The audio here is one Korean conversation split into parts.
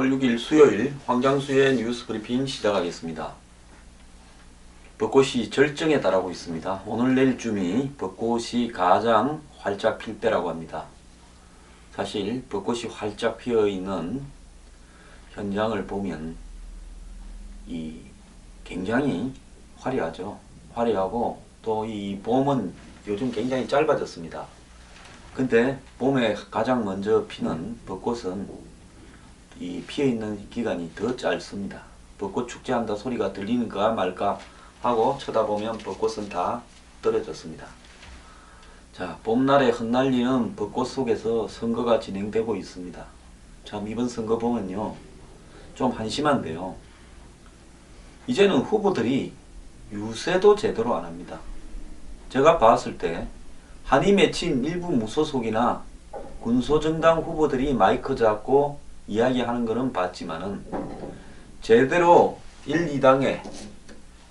10월 6일 수요일 황장수의 뉴스 브리핑 시작하겠습니다. 벚꽃이 절정에 달하고 있습니다. 오늘 내일쯤이 벚꽃이 가장 활짝 필 때라고 합니다. 사실 벚꽃이 활짝 피어있는 현장을 보면 굉장히 화려하죠. 화려하고 또 이 봄은 요즘 굉장히 짧아졌습니다. 근데 봄에 가장 먼저 피는 벚꽃은 이 피어있는 기간이 더 짧습니다. 벚꽃 축제한다 소리가 들리는가 말까 하고 쳐다보면 벚꽃은 다 떨어졌습니다. 자, 봄날에 흩날리는 벚꽃 속에서 선거가 진행되고 있습니다. 참 이번 선거 보면요 좀 한심한데요. 이제는 후보들이 유세도 제대로 안합니다. 제가 봤을 때 한이 맺힌 일부 무소속이나 군소정당 후보들이 마이크 잡고 이야기하는 것은 봤지만은 제대로 1, 2당의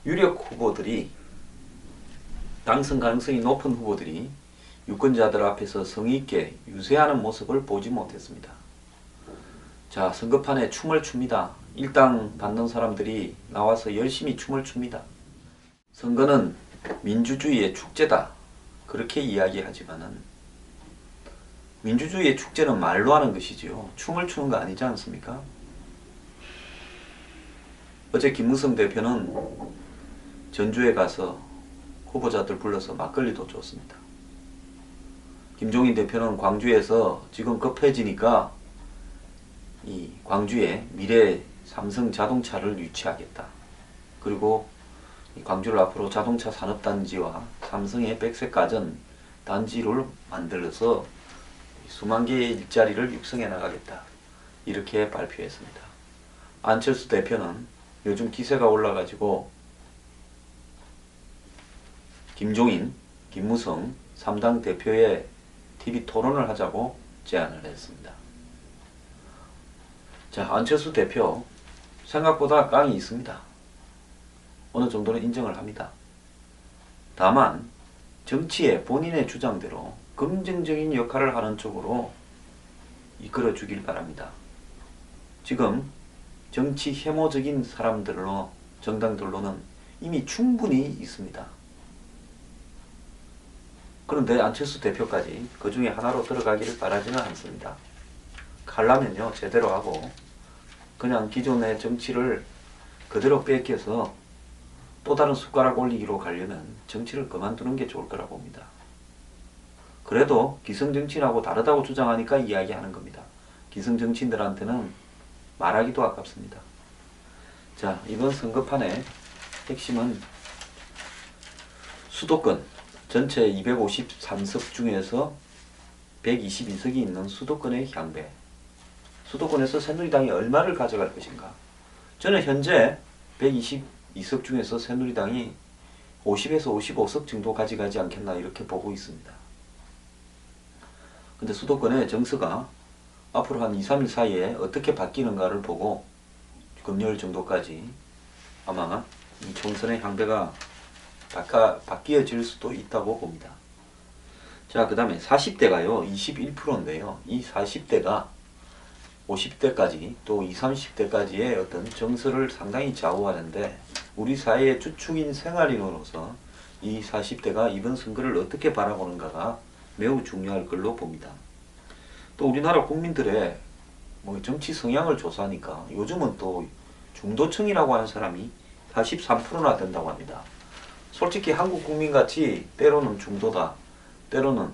유력 후보들이 당선 가능성이 높은 후보들이 유권자들 앞에서 성의있게 유세하는 모습을 보지 못했습니다. 자, 선거판에 춤을 춥니다. 일당 받는 사람들이 나와서 열심히 춤을 춥니다. 선거는 민주주의의 축제다 그렇게 이야기하지만은 민주주의의 축제는 말로 하는 것이지요. 춤을 추는 거 아니지 않습니까? 어제 김무성 대표는 전주에 가서 후보자들 불러서 막걸리도 줬습니다. 김종인 대표는 광주에서 지금 급해지니까 이 광주에 미래 삼성 자동차를 유치하겠다. 그리고 이 광주를 앞으로 자동차 산업단지와 삼성의 백색가전 단지를 만들어서 수만 개의 일자리를 육성해 나가겠다. 이렇게 발표했습니다. 안철수 대표는 요즘 기세가 올라가지고 김종인, 김무성 3당 대표의 TV 토론을 하자고 제안을 했습니다. 자, 안철수 대표 생각보다 깡이 있습니다. 어느 정도는 인정을 합니다. 다만 정치에 본인의 주장대로 긍정적인 역할을 하는 쪽으로 이끌어 주길 바랍니다. 지금 정치 혐오적인 사람들로 정당들로는 이미 충분히 있습니다. 그런데 안철수 대표까지 그 중에 하나로 들어가기를 바라지는 않습니다. 가려면요 제대로 하고 그냥 기존의 정치를 그대로 뺏겨서 또 다른 숟가락 올리기로 가려면 정치를 그만두는 게 좋을 거라 봅니다. 그래도 기성정치인하고 다르다고 주장하니까 이야기하는 겁니다. 기성정치인들한테는 말하기도 아깝습니다. 자, 이번 선거판의 핵심은 수도권 전체 253석 중에서 122석이 있는 수도권의 향배. 수도권에서 새누리당이 얼마를 가져갈 것인가. 저는 현재 122석 중에서 새누리당이 50에서 55석 정도 가져가지 않겠나 이렇게 보고 있습니다. 근데 수도권의 정서가 앞으로 한 2, 3일 사이에 어떻게 바뀌는가를 보고 금요일 정도까지 아마 이 총선의 향배가 바뀌어질 수도 있다고 봅니다. 자, 그 다음에 40대가요 21%인데요 이 40대가 50대까지 또 20, 30대까지의 어떤 정서를 상당히 좌우하는데 우리 사회의 주축인 생활인으로서 이 40대가 이번 선거를 어떻게 바라보는가가 매우 중요할 걸로 봅니다. 또 우리나라 국민들의 정치 성향을 조사하니까 요즘은 또 중도층이라고 하는 사람이 43%나 된다고 합니다. 솔직히 한국 국민같이 때로는 중도다, 때로는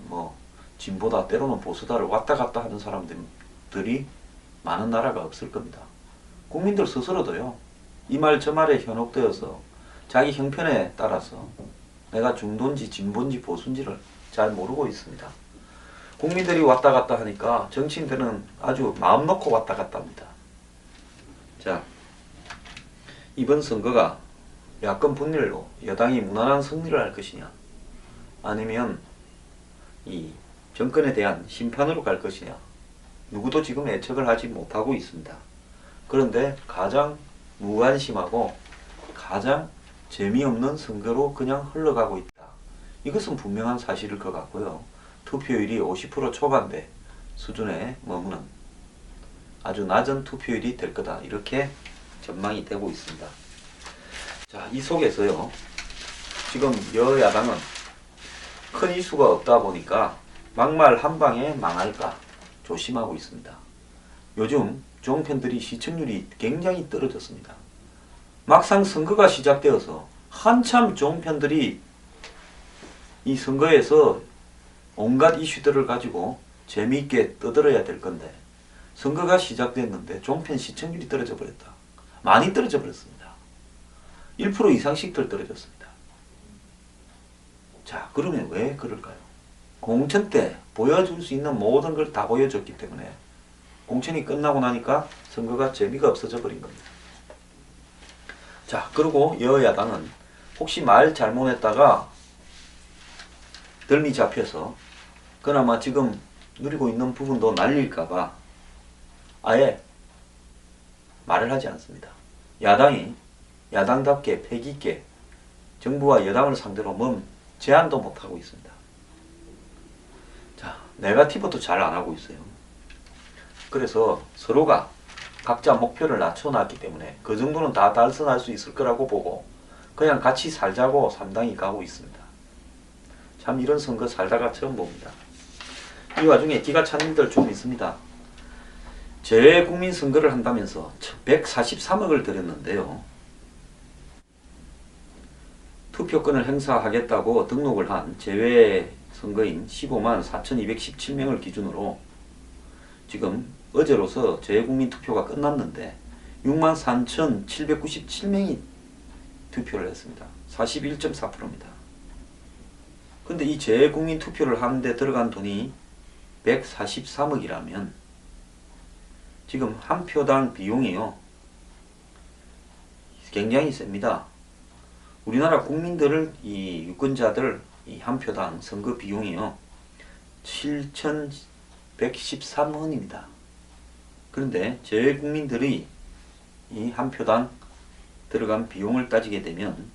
진보다, 때로는 보수다를 왔다 갔다 하는 사람들이 많은 나라가 없을 겁니다. 국민들 스스로도요 이 말 저 말에 현혹되어서 자기 형편에 따라서 내가 중도인지 진보인지 보수인지를 잘 모르고 있습니다. 국민들이 왔다 갔다 하니까 정치인들은 아주 마음 놓고 왔다 갔다 합니다. 자, 이번 선거가 야권 분열로 여당이 무난한 승리를 할 것이냐 아니면 이 정권에 대한 심판으로 갈 것이냐 누구도 지금 예측을 하지 못하고 있습니다. 그런데 가장 무관심하고 가장 재미없는 선거로 그냥 흘러가고 있다. 이것은 분명한 사실일 것 같고요. 투표율이 50% 초반대 수준에 머무는 아주 낮은 투표율이 될 거다. 이렇게 전망이 되고 있습니다. 자, 이 속에서요. 지금 여야당은 큰 이슈가 없다 보니까 막말 한 방에 망할까 조심하고 있습니다. 요즘 종편들이 시청률이 굉장히 떨어졌습니다. 막상 선거가 시작되어서 한참 종편들이 이 선거에서 온갖 이슈들을 가지고 재미있게 떠들어야 될 건데 선거가 시작됐는데 종편 시청률이 떨어져 버렸다. 많이 떨어져 버렸습니다. 1% 이상씩들 떨어졌습니다. 자, 그러면 왜 그럴까요? 공천 때 보여줄 수 있는 모든 걸 다 보여줬기 때문에 공천이 끝나고 나니까 선거가 재미가 없어져 버린 겁니다. 자, 그리고 여야당은 혹시 말 잘못했다가 덜미 잡혀서 그나마 지금 누리고 있는 부분도 날릴까봐 아예 말을 하지 않습니다. 야당이 야당답게 패기있게 정부와 여당을 상대로 뭔 제안도 못하고 있습니다. 자, 네거티브도 잘 안하고 있어요. 그래서 서로가 각자 목표를 낮춰놨기 때문에 그 정도는 다 달성할 수 있을 거라고 보고 그냥 같이 살자고 상당히 가고 있습니다. 참 이런 선거 살다가 처음 봅니다. 이 와중에 기가 찬 일들 좀 있습니다. 재외국민 선거를 한다면서 143억을 들였는데요. 투표권을 행사하겠다고 등록을 한 재외 선거인 15만 4,217명을 기준으로 지금 어제로서 재외국민 투표가 끝났는데 6만 3,797명이 투표를 했습니다. 41.4%입니다. 근데 이 재외국민 투표를 하는데 들어간 돈이 143억이라면 지금 한 표당 비용이요. 굉장히 셉니다. 우리나라 국민들을 이 유권자들 이 한 표당 선거 비용이요. 7,113원입니다. 그런데 재외국민들이 이 한 표당 들어간 비용을 따지게 되면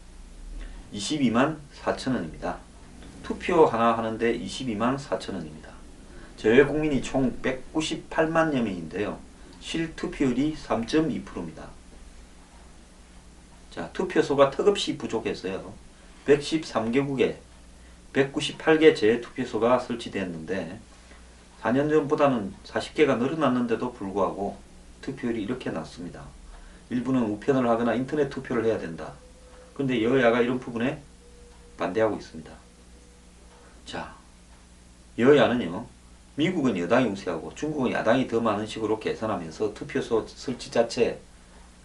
22만 4천원입니다. 투표 하나 하는데 22만 4천원입니다. 재외국민이 총 198만여 명인데요. 실투표율이 3.2%입니다. 자, 투표소가 턱없이 부족해서요. 113개국에 198개 재투표소가 설치되었는데 4년 전보다는 40개가 늘어났는데도 불구하고 투표율이 이렇게 낮습니다. 일부는 우편을 하거나 인터넷 투표를 해야 된다. 그런데 여야가 이런 부분에 반대하고 있습니다. 자, 여야는요. 미국은 여당이 우세하고 중국은 야당이 더 많은 식으로 계산하면서 투표소 설치 자체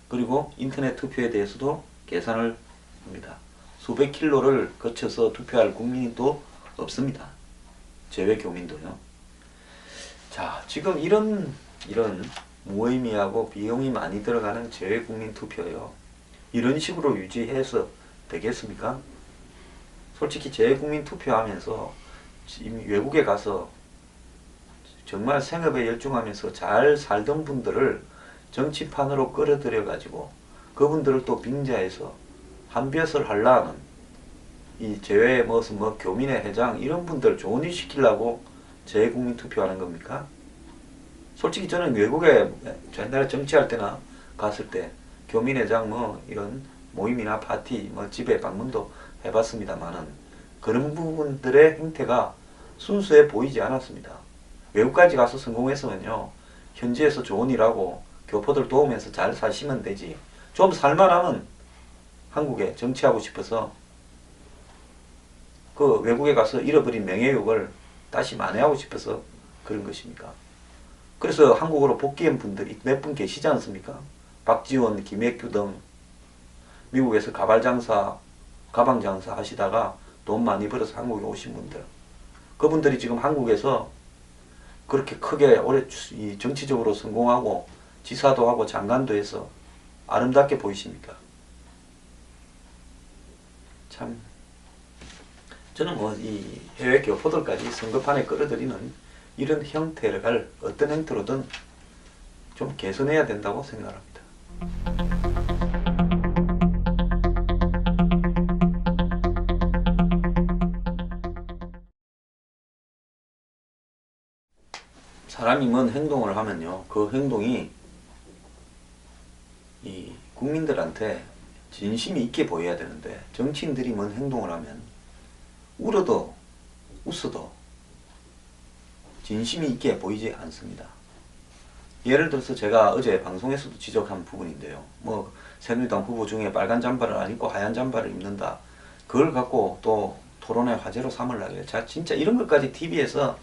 그리고 인터넷 투표에 대해서도 계산을 합니다. 수백 킬로를 거쳐서 투표할 국민이 또 없습니다. 재외 교민도요. 자, 지금 이런 무의미하고 비용이 많이 들어가는 재외 국민 투표요. 이런 식으로 유지해서 되겠습니까? 솔직히 재외 국민 투표하면서 이미 외국에 가서 정말 생업에 열중하면서 잘 살던 분들을 정치판으로 끌어들여 가지고 그분들을 또 빙자해서 한볕을 하려는 이 재외 무슨 뭐 교민회 회장 이런 분들 좋은 일 시키려고 재외국민 투표하는 겁니까? 솔직히 저는 외국에 옛날에 정치할 때나 갔을 때 교민회장 뭐 이런 모임이나 파티 뭐 집에 방문도 해봤습니다만은 그런 부분들의 행태가 순수해 보이지 않았습니다. 외국까지 가서 성공했으면요 현지에서 좋은 일하고 교포들 도우면서 잘 사시면 되지. 좀 살만하면 한국에 정치하고 싶어서 그 외국에 가서 잃어버린 명예욕을 다시 만회하고 싶어서 그런 것입니까? 그래서 한국으로 복귀한 분들이 몇 분 계시지 않습니까? 박지원, 김혜규 등 미국에서 가발장사, 가방장사 하시다가 돈 많이 벌어서 한국에 오신 분들 그분들이 지금 한국에서 그렇게 크게 오래 정치적으로 성공하고 지사도 하고 장관도 해서 아름답게 보이십니까? 참 저는 뭐 이 해외 교포들까지 선거판에 끌어들이는 이런 형태를 어떤 형태로든 좀 개선해야 된다고 생각합니다. 사람이 뭔 행동을 하면요, 그 행동이 이 국민들한테 진심이 있게 보여야 되는데, 정치인들이 뭔 행동을 하면 울어도 웃어도 진심이 있게 보이지 않습니다. 예를 들어서 제가 어제 방송에서도 지적한 부분인데요, 뭐 새누리당 후보 중에 빨간 잠바를 안 입고 하얀 잠바를 입는다, 그걸 갖고 또 토론의 화제로 삼으려고 제가 진짜 이런 것까지 TV에서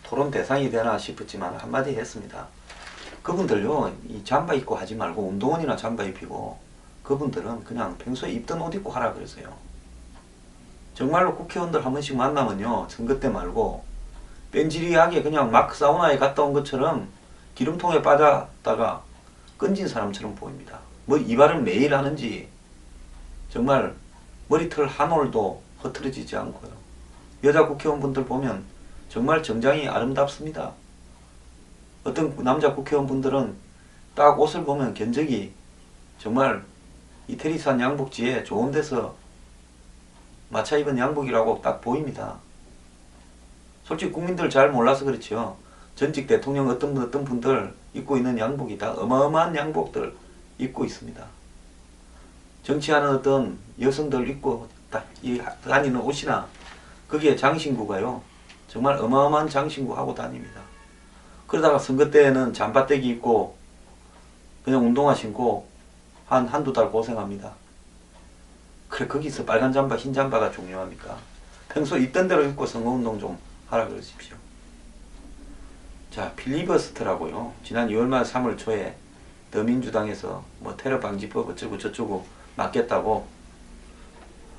토론 대상이 되나 싶었지만 한마디 했습니다. 그분들요, 이 잠바 입고 하지 말고 운동원이나 잠바 입히고, 그분들은 그냥 평소에 입던 옷 입고 하라 그랬어요. 정말로 국회의원들 한 번씩 만나면요, 선거 때 말고 뺀질이하게 그냥 막 사우나에 갔다 온 것처럼 기름통에 빠졌다가 끈진 사람처럼 보입니다. 뭐 이발을 매일 하는지 정말 머리털 한 올도 흐트러지지 않고요. 여자 국회의원분들 보면 정말 정장이 아름답습니다. 어떤 남자 국회의원분들은 딱 옷을 보면 견적이 정말 이태리산 양복지에 좋은 데서 마차 입은 양복이라고 딱 보입니다. 솔직히 국민들 잘 몰라서 그렇죠. 전직 대통령 어떤 분들 입고 있는 양복이 다 어마어마한 양복들 입고 있습니다. 정치하는 어떤 여성들 입고 다니는 옷이나 그게 장신구가요, 정말 어마어마한 장신구 하고 다닙니다. 그러다가 선거 때에는 잠바떼기 입고 그냥 운동화 신고 한두 달 고생합니다. 그래, 거기서 빨간 잠바 흰 잠바가 중요합니까? 평소 있던 대로 입고 선거운동 좀 하라 그러십시오. 자, 필리버스터라고요, 지난 2월 말 3월 초에 더민주당에서 뭐 테러 방지법 어쩌고 저쩌고 맞겠다고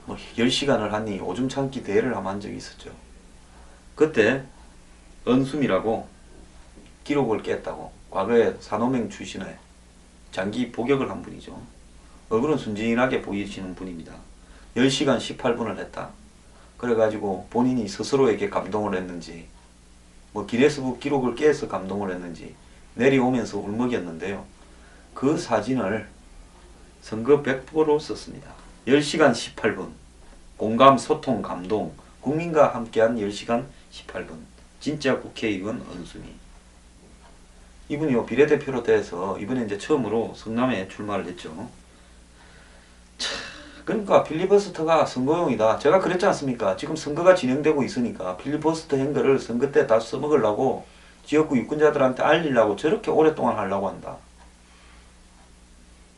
뭐 10시간을 하니 오줌 참기 대회를 한 적이 있었죠. 그때 은수미라고 기록을 깼다고, 과거에 산호맹 출신의 장기 복역을 한 분이죠. 얼굴은 순진하게 보이시는 분입니다. 10시간 18분을 했다. 그래가지고 본인이 스스로에게 감동을 했는지, 뭐 기네스북 기록을 깨서 감동을 했는지 내려오면서 울먹였는데요. 그 사진을 선거 백보로 썼습니다. 10시간 18분. 공감, 소통, 감동. 국민과 함께한 10시간 18분. 진짜 국회의원 은수미. 이분이요, 비례대표로 돼서 이번에 이제 처음으로 성남에 출마를 했죠. 차, 그러니까 필리버스터가 선거용이다. 제가 그랬지 않습니까? 지금 선거가 진행되고 있으니까 필리버스터 행거를 선거 때 다 써먹으려고, 지역구 유권자들한테 알리려고 저렇게 오랫동안 하려고 한다.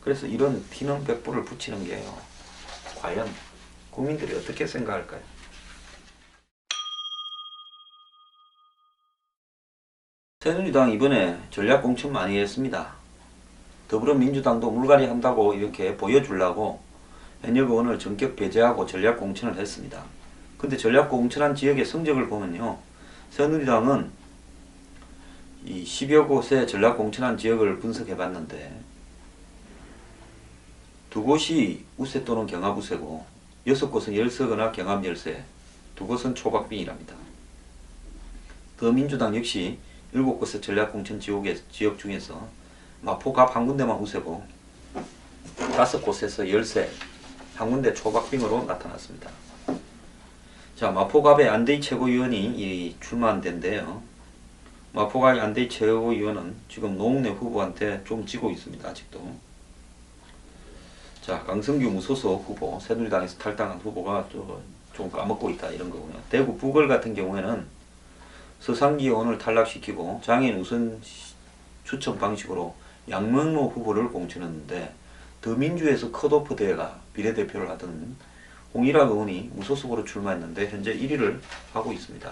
그래서 이런 티는 백보를 붙이는 게요, 과연 국민들이 어떻게 생각할까요? 새누리당 이번에 전략공천 많이 했습니다. 더불어민주당도 물갈이 한다고 이렇게 보여주려고 현역 의원을 전격 배제하고 전략공천을 했습니다. 근데 전략공천한 지역의 성적을 보면요, 새누리당은 이 10여 곳의 전략공천한 지역을 분석해 봤는데 2곳이 우세 또는 경합 우세고 6곳은 열세거나 경합 열세, 2곳은 초박빙이랍니다. 더민주당 역시 7곳의 전략공천 지역 중에서 마포갑 한 군데만 우세고 5곳에서 열세, 한 군데 초박빙으로 나타났습니다. 자, 마포갑의 안대희 최고위원이 출마한 데인데요, 마포갑의 안대희 최고위원은 지금 노웅래 후보한테 좀 지고 있습니다. 아직도. 자, 강성규 무소속 후보, 새누리당에서 탈당한 후보가 좀 까먹고 있다, 이런 거고요. 대구 부걸 같은 경우에는 서상기 의원을 탈락시키고 장애인 우선 추천 방식으로 양명로 후보를 공천했는데, 더민주에서 컷오프 대회가 비례대표를 하던 홍일학 의원이 무소속으로 출마했는데 현재 1위를 하고 있습니다.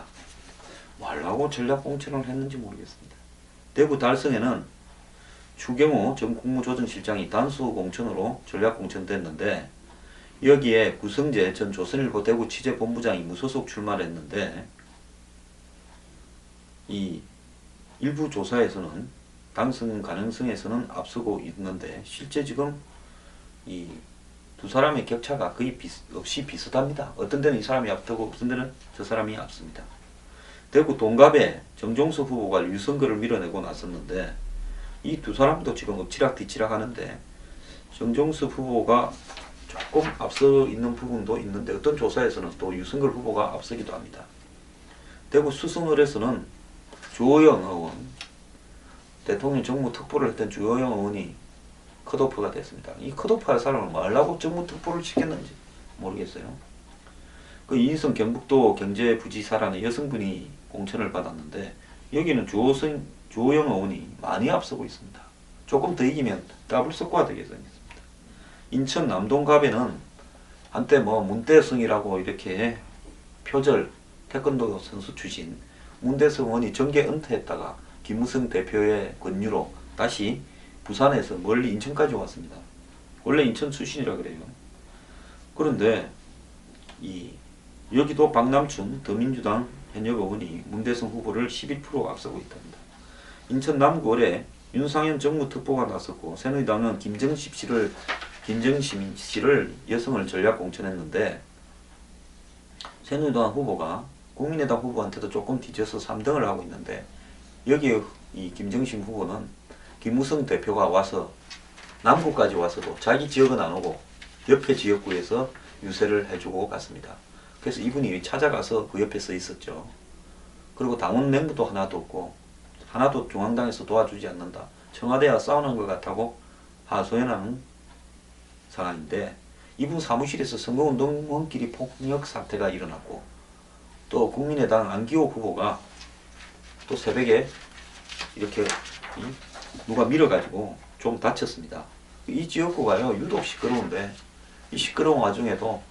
뭐 하려고 전략 공천을 했는지 모르겠습니다. 대구 달성에는 추경호 전 국무조정실장이 단수 공천으로 전략 공천됐는데, 여기에 구성재 전 조선일보 대구 취재본부장이 무소속 출마를 했는데, 이 일부 조사에서는 당선 가능성에서는 앞서고 있는데 실제 지금 이 두 사람의 격차가 거의 없이 비슷합니다. 어떤 데는 이 사람이 앞서고 어떤 데는 저 사람이 앞섭니다. 대구 동갑에 정종석 후보가 유선거를 밀어내고 나섰는데 이 두 사람도 지금 엎치락뒤치락 하는데 정종석 후보가 조금 앞서 있는 부분도 있는데 어떤 조사에서는 또 유선걸 후보가 앞서기도 합니다. 대구 수성을에서는 주호영 의원, 대통령 정무 특보를 했던 주호영 의원이 컷오프가 됐습니다. 이 컷오프할 사람을 뭐 하려고 정무 특보를 시켰는지 모르겠어요. 그 이인성 경북도 경제부지사라는 여성분이 공천을 받았는데 여기는 주호영 의원이 많이 앞서고 있습니다. 조금 더 이기면 더블 스코어 되겠습니다. 인천 남동갑에는 한때 뭐 문대성이라고 이렇게 표절 태권도 선수 출신 문대성 의원이 정계 은퇴했다가 김무성 대표의 권유로 다시 부산에서 멀리 인천까지 왔습니다. 원래 인천 출신이라 그래요. 그런데 여기도 박남춘 더민주당 현역 의원이 문대성 후보를 11% 앞서고 있답니다. 인천 남구을에 윤상현 정무특보가 나섰고 새누리당은 김정심 씨를 여성을 전략 공천했는데 새누리당 후보가 국민의당 후보한테도 조금 뒤져서 3등을 하고 있는데 여기에 이 김정심 후보는 김무성 대표가 와서 남구까지 와서도 자기 지역은 안 오고 옆에 지역구에서 유세를 해주고 갔습니다. 그래서 이분이 찾아가서 그 옆에 서 있었죠. 그리고 당원 멤버도 하나도 없고 하나도 중앙당에서 도와주지 않는다. 청와대와 싸우는 것 같다고 하소연하는 상황인데 이분 사무실에서 선거운동원끼리 폭력 사태가 일어났고 또 국민의당 안기호 후보가 또 새벽에 이렇게 누가 밀어가지고 좀 다쳤습니다. 이 지역구가요 유독 시끄러운데 이 시끄러운 와중에도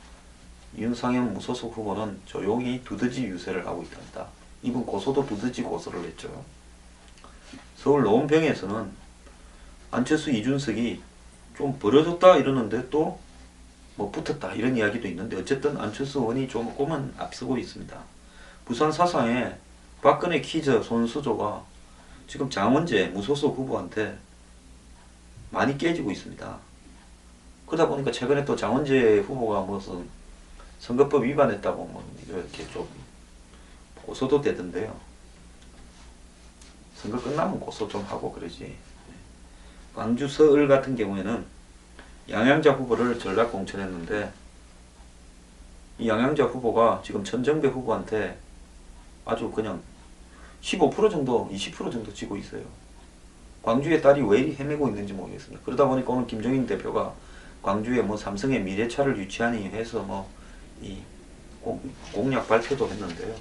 윤상현 무소속 후보는 조용히 두더지 유세를 하고 있답니다. 이분 고소도 두더지 고소를 했죠. 서울 노원병에서는 안철수 이준석이 좀 벌어졌다 이러는데 또 뭐 붙었다 이런 이야기도 있는데 어쨌든 안철수 의원이 조금은 앞서고 있습니다. 부산 사상에 박근혜 키즈 손수조가 지금 장원재 무소속 후보한테 많이 깨지고 있습니다. 그러다 보니까 최근에 또 장원재 후보가 무슨 선거법 위반했다고 뭐 이렇게 좀 고소도 되던데요. 선거 끝나면 고소 좀 하고 그러지. 광주 서울 같은 경우에는 양양자 후보를 전략 공천했는데 이 양양자 후보가 지금 천정배 후보한테 아주 그냥 15% 정도 20% 정도 지고 있어요. 광주의 딸이 왜 이리 헤매고 있는지 모르겠습니다. 그러다 보니까 오늘 김종인 대표가 광주에 뭐 삼성의 미래차를 유치하니 해서 뭐 이 공약 발표도 했는데요.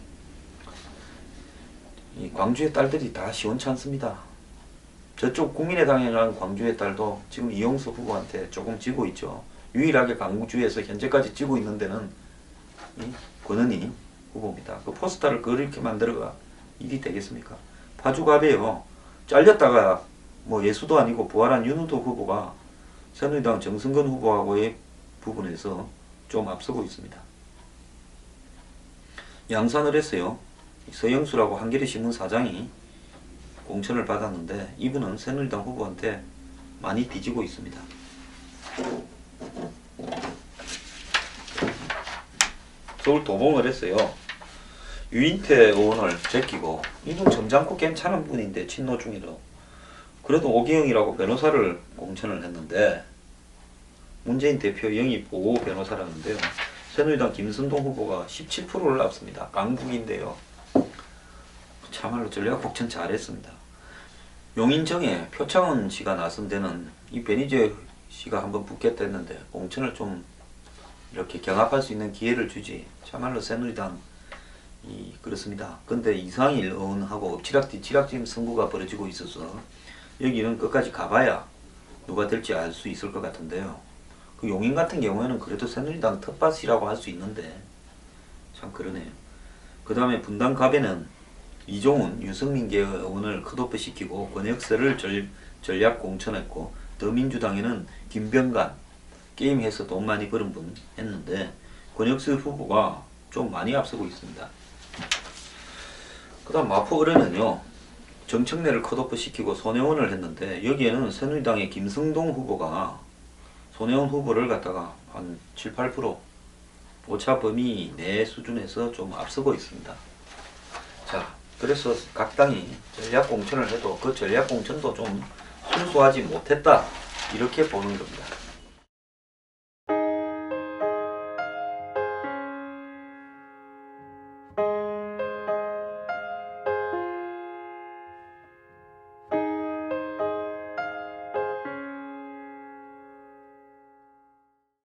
이 광주의 딸들이 다 시원치 않습니다. 저쪽 국민의당이라는 광주의 딸도 지금 이용수 후보한테 조금 지고 있죠. 유일하게 광주에서 현재까지 지고 있는 데는 이 권은희 후보입니다. 그 포스터를 그렇게 만들어가 일이 되겠습니까? 파주갑에요. 잘렸다가 뭐 예수도 아니고 부활한 윤우도 후보가 새누리당 정승근 후보하고의 부분에서 좀 앞서고 있습니다. 양산을 했어요. 서영수라고 한겨레 신문 사장이 공천을 받았는데 이분은 새누리당 후보한테 많이 뒤지고 있습니다. 서울 도봉을 했어요. 유인태 의원을 제끼고 이분 점잖고 괜찮은 분인데 친노 중에도 그래도 오기영이라고 변호사를 공천을 했는데 문재인 대표 영입 보호 변호사라는데요. 새누리당 김선동 후보가 17%를 앞섭니다. 강북인데요. 참말로 전략 공천 잘했습니다. 용인정에 표창원 씨가 나선 데는 이 베니제 씨가 한번 붙겠다 했는데 공천을 좀 이렇게 경합할 수 있는 기회를 주지. 참말로 새누리당 그렇습니다. 근데 이상일 의원하고 엎치락뒤치락 선거가 벌어지고 있어서 여기는 끝까지 가봐야 누가 될지 알 수 있을 것 같은데요. 그 용인 같은 경우에는 그래도 새누리당 텃밭이라고 할 수 있는데 참 그러네요. 그 다음에 분당갑에는 이종훈, 유승민계 의원을 컷오프 시키고 권역세를 전략 공천했고 더민주당에는 김병관 게임해서 돈 많이 버는 분 했는데 권역세 후보가 좀 많이 앞서고 있습니다. 그 다음 마포을에는요 정청래를 컷오프 시키고 손혜원을 했는데 여기에는 새누리당의 김성동 후보가 손혜원 후보를 갖다가 한 7, 8% 오차 범위 내 수준에서 좀 앞서고 있습니다. 자, 그래서 각 당이 전략 공천을 해도 그 전략 공천도 좀 순수하지 못했다 이렇게 보는 겁니다.